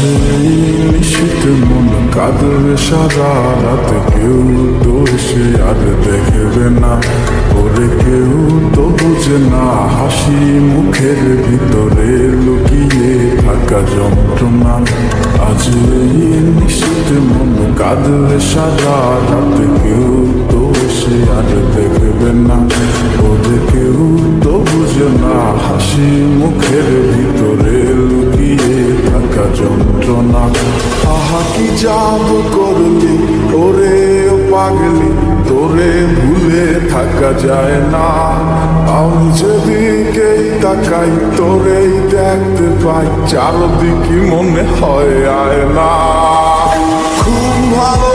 নিশ্চিত মন কাঁদবে সারা রাত, কেউ তো এসে আর দেখবে না, ওরে কেউ তো বুঝে না হাসি মুখের ভিতরে লুকিয়ে থাকা যন্ত্রণা। আজ নিশ্চিত মন কাঁদবে সারা রাত, কেউ তো এসে আর দেখবে না, ওরে কেউ তো বুঝে না হাসি মুখের ভিতরে লুকিয়ে থাকা যন্ত্রণা। আহা কি জাদু করলি ওরে ও পাগলি, তোরে ভুলে থাকা যায় না। আমি যেদিকেই তাকাই তোরেই দেখতে পাই, চারদিকে মনে হয় আয় না। খুব ভালো